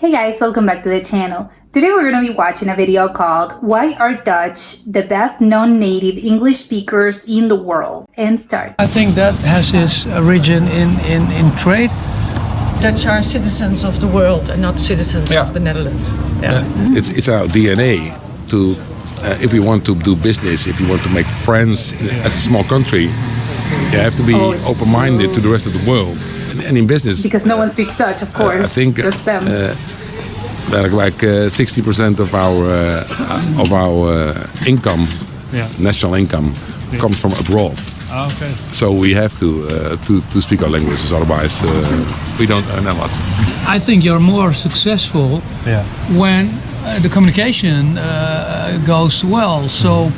Hey guys, welcome back to the channel. Today we're going to be watching a video called Why Are Dutch the Best Non-Native English Speakers in the World? And start. I think that has its origin in trade. Dutch are citizens of the world and not citizens of the Netherlands. Yeah. It's our DNA to, if we want to do business, if we want to make friends as a small country, you have to be open-minded to the rest of the world. And in business, Because no one speaks Dutch, of course. I think just them. like 60% of our income, national income, comes from abroad. Okay. So we have to speak our languages, otherwise we don't earn a lot. I think you're more successful when the communication goes well. So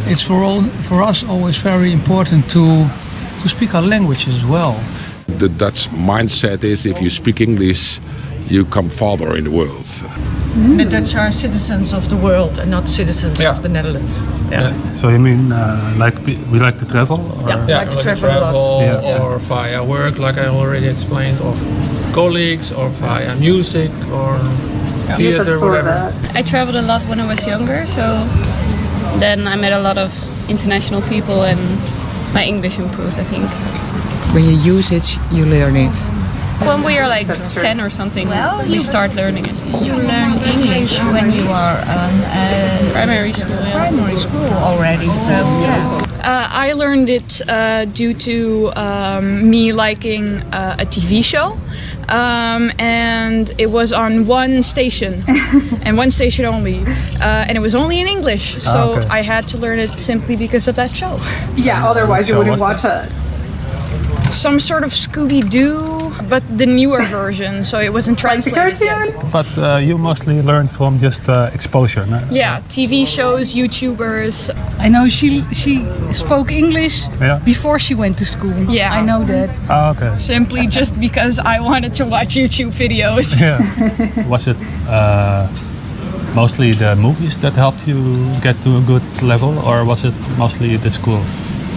it's for us always very important to speak our language as well. The Dutch mindset is if you speak English, you come farther in the world. The Dutch are citizens of the world and not citizens of the Netherlands. Yeah. So you mean like we like to travel? Or? Like to travel a lot. Or via work, like I already explained, or colleagues, or via music, or theater, whatever. I traveled a lot when I was younger, so then I met a lot of international people and my English improved, I think. When you use it, you learn it. When we are like 10 or something, we start learning it. You learn English when you are in Primary school, primary school already, so I learned it due to me liking a TV show. And it was on one station and one station only, and it was only in English, so I had to learn it simply because of that show. Yeah, otherwise you wouldn't watch it. Some sort of Scooby-Doo, but the newer version, so it wasn't translated yet. But you mostly learned from just exposure, no? Yeah, TV shows, YouTubers. I know she spoke English before she went to school. Yeah, I know that. Oh, okay. Simply just because I wanted to watch YouTube videos. Yeah. Was it mostly the movies that helped you get to a good level, or was it mostly the school?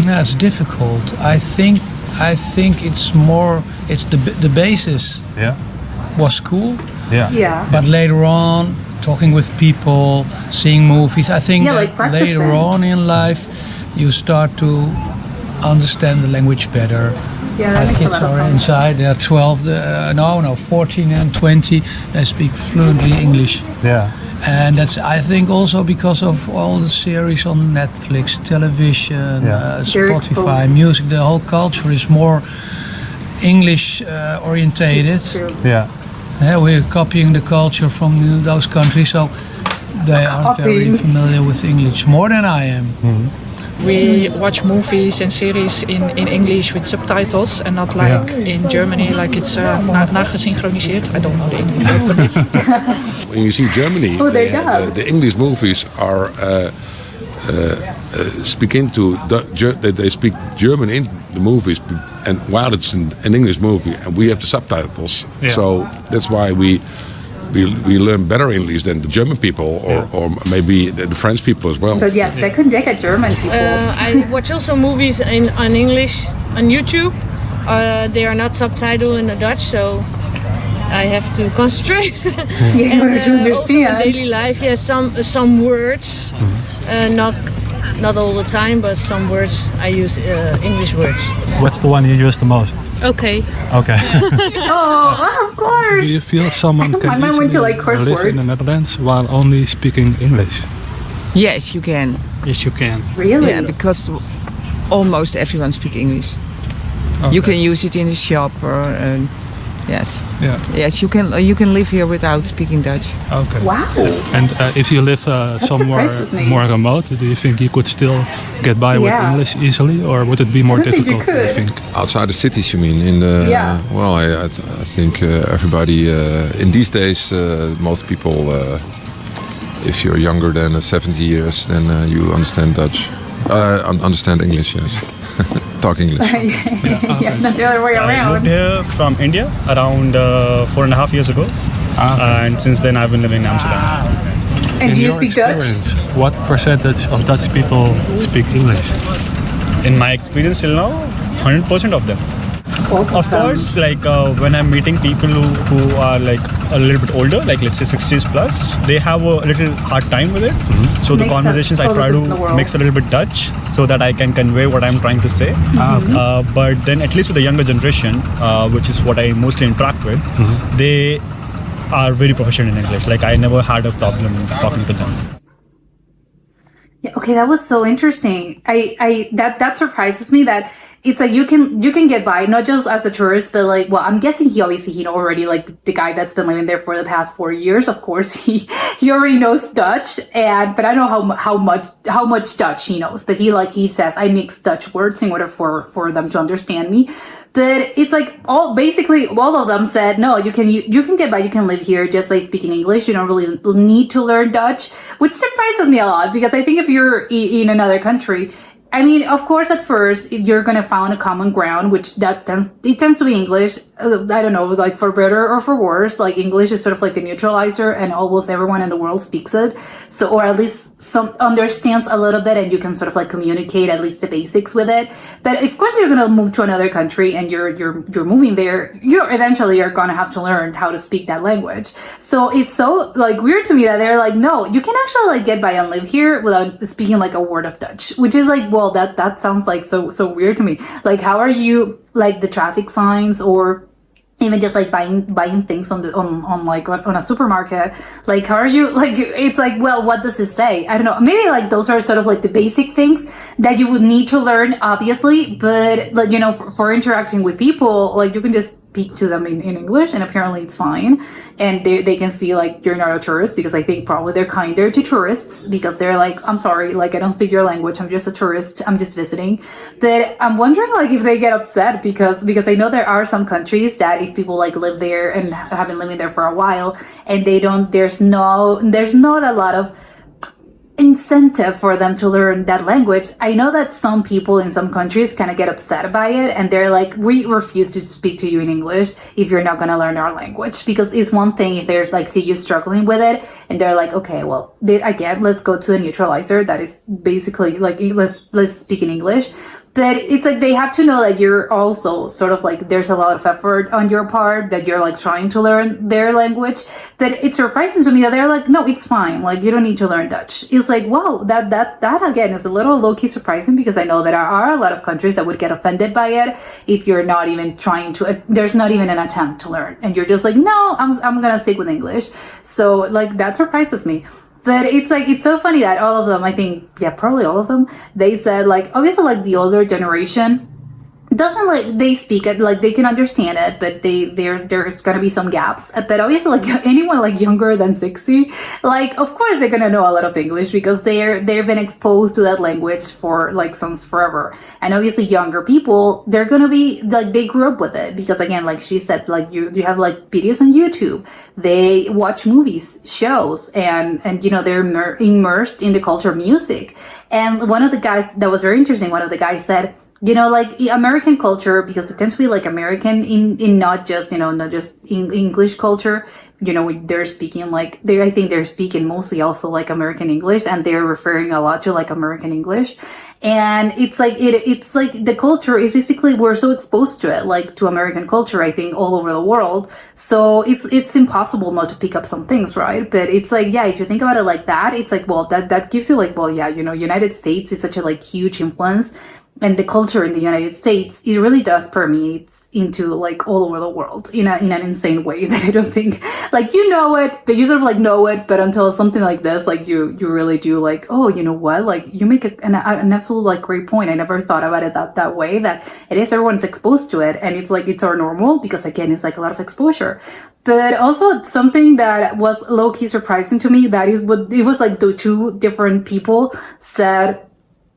Yeah, it's difficult. I think it's the basis was school. Yeah. But later on, talking with people, seeing movies, I think like that later on in life, you start to understand the language better. Yeah, My that makes kids a lot of are sense. inside, they are 12, 14 and 20, they speak fluently English. Yeah. And that's, I think, also because of all the series on Netflix, television, Spotify, music. The whole culture is more English orientated. Yeah. We're copying the culture from those countries, so they are very familiar with English, more than I am. Mm-hmm. We watch movies and series in English with subtitles and not like in Germany, like it's nagesynchroniseerd. I don't know the English word for this. When you see Germany, the English movies are they speak German in the movies, and while it's an English movie, and we have the subtitles, so that's why we learn better English than the German people, or maybe the French people as well. But yes, second deck at German people. I watch also movies in English on YouTube. They are not subtitled in the Dutch, so I have to concentrate. In order to understand. Also in daily life, some words, not all the time, but some words I use English words. What's the one you use the most? Okay. Okay. Oh, of course. Do you feel someone can My mom went to like curse live words. in the Netherlands while only speaking English? Yes, you can. Yes, you can. Really? Yeah, because almost everyone speaks English. Okay. You can use it in the shop, or yes. Yeah. Yes, you can live here without speaking Dutch. Okay. Wow. And if you live somewhere surprises me. more remote, do you think you could still get by with English easily, or would it be more difficult? Do you think? Outside the cities, you mean? In the well, I think everybody in these days, most people, if you're younger than 70 years, then you understand Dutch. Understand English, yes. Talk English. Not the other way I around. moved here from India around 4.5 years ago, and since then I've been living in Amsterdam. And do you your speak Dutch? experience, what percentage of Dutch people speak English? In my experience till now, 100% of them. Of course, like when I'm meeting people who are like a little bit older, like let's say 60s plus, they have a little hard time with it. So the conversations I try to mix a little bit Dutch so that I can convey what I'm trying to say. But then at least with the younger generation, which is what I mostly interact with, they are very proficient in English. Like I never had a problem talking to them. Yeah, okay, that was so interesting. That surprises me that it's like you can get by not just as a tourist, but like, well, I'm guessing he already, like the guy that's been living there for the past 4 years. Of course, he already knows Dutch, but I don't know how much Dutch he knows. But he says I mix Dutch words in order for them to understand me. But it's like basically all of them said, no, you can get by, you can live here just by speaking English. You don't really need to learn Dutch, which surprises me a lot because I think if you're in another country, I mean, of course, at first you're gonna find a common ground, which tends to be English. I don't know, like for better or for worse. Like English is sort of like the neutralizer, and almost everyone in the world speaks it. So, or at least some understands a little bit, and you can sort of like communicate at least the basics with it. But of course, you're gonna move to another country, and you're moving there. You're gonna have to learn how to speak that language. So it's so like weird to me that they're like, no, you can actually like get by and live here without speaking like a word of Dutch, which is like, well, that sounds like so weird to me. Like, how are you like the traffic signs or even just like buying things on a supermarket? Like, how are you like? It's like, well, what does it say? I don't know. Maybe like those are sort of like the basic things that you would need to learn, obviously. But like for interacting with people, like you can just speak to them in English, and apparently it's fine, and they can see like you're not a tourist, because I think probably they're kinder to tourists because they're like, I'm sorry, like I don't speak your language, I'm just a tourist, I'm just visiting. But I'm wondering like if they get upset because I know there are some countries that if people like live there and have been living there for a while and there's not a lot of incentive for them to learn that language. I know that some people in some countries kind of get upset by it, and they're like, we refuse to speak to you in English if you're not going to learn our language. Because it's one thing if they're like see you struggling with it and they're like, okay, well, again, let's go to the neutralizer that is basically like let's speak in English. But it's like they have to know that you're also sort of like there's a lot of effort on your part, that you're like trying to learn their language. But it's surprising to me that they're like, no, it's fine. Like you don't need to learn Dutch. It's like, wow, that again is a little low-key surprising, because I know there are a lot of countries that would get offended by it if you're not even trying to, there's not even an attempt to learn. And you're just like, no, I'm going to stick with English. So like that surprises me. But it's like, it's so funny that all of them, I think, yeah, probably all of them, they said like, obviously like the older generation doesn't like, they speak it, like they can understand it, but there's gonna be some gaps. But obviously like anyone like younger than 60, like of course they're gonna know a lot of English because they've been exposed to that language for like since forever. And obviously younger people, they're gonna be like, they grew up with it, because again, like she said, like you have like videos on YouTube, they watch movies, shows, and they're immersed in the culture of music. And one of the guys that was very interesting, one of the guys said, like American culture, because it tends to be like American in not just in English culture, they're speaking like I think they're speaking mostly also like American English, and they're referring a lot to like American English. And it's like it's like the culture is basically, we're so exposed to it, like to American culture, I think all over the world. So it's impossible not to pick up some things, right? But it's like, yeah, if you think about it like that, it's like, well, that gives you like, well, yeah, United States is such a like huge influence. And the culture in the United States, it really does permeate into like all over the world in an insane way that I don't think, like, it, but you sort of like know it, but until something like this, like you really do like, oh, you know what, like you make an absolute like great point. I never thought about it that way, that it is, everyone's exposed to it, and it's like it's our normal, because again, it's like a lot of exposure. But also something that was low-key surprising to me, that is what it was like the two different people said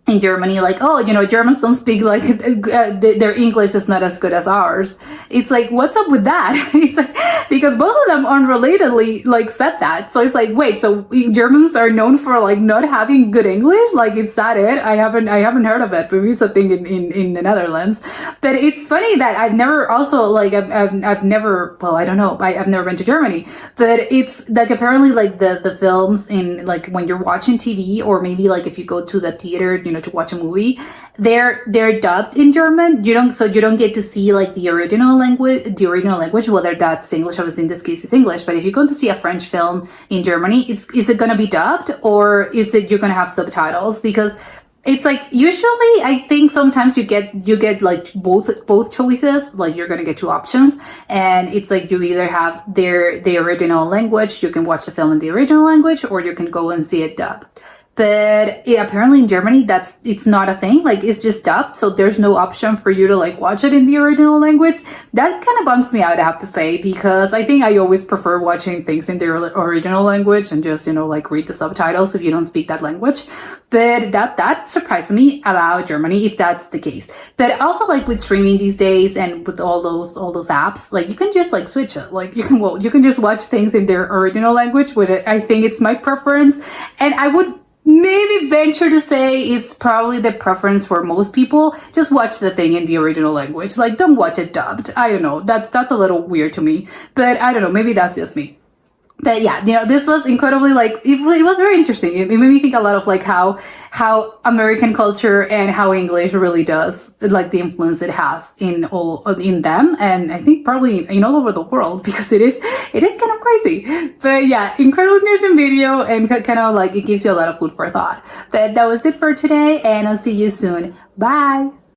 in Germany, like, oh, Germans don't speak like their English is not as good as ours. It's like, what's up with that? It's like, because both of them unrelatedly like said that. So it's like, wait, so Germans are known for like not having good English? Like, is that it? I haven't heard of it. Maybe it's a thing in the Netherlands. But it's funny that I've never also like I've never, well, I don't know, I've never been to Germany, but it's like apparently like the films in like when you're watching TV, or maybe like if you go to the theater, to watch a movie, they're dubbed in German. You don't get to see like the original language, whether that's English. Obviously, in this case, it's English. But if you're going to see a French film in Germany, is it going to be dubbed, or is it you're going to have subtitles? Because it's like usually I think sometimes you get like both choices. Like you're gonna get two options, and it's like you either have the original language, you can watch the film in the original language, or you can go and see it dubbed. But apparently in Germany it's not a thing. Like it's just dubbed, so there's no option for you to like watch it in the original language. That kind of bums me out, I have to say, because I think I always prefer watching things in the original language and just like read the subtitles if you don't speak that language. But that surprised me about Germany, if that's the case. But also like with streaming these days and with all those apps, like you can just like switch it. Like you can just watch things in their original language, which I think it's my preference, and I would maybe venture to say it's probably the preference for most people. Just watch the thing in the original language. Like don't watch it dubbed. I don't know. That's a little weird to me, but I don't know. Maybe that's just me. But yeah, this was incredibly like it was very interesting. It made me think a lot of like how American culture and how English really does, like the influence it has in them, and I think probably all over the world, because it is kind of crazy. But yeah, incredibly interesting video, and kind of like it gives you a lot of food for thought. But that was it for today, and I'll see you soon. Bye.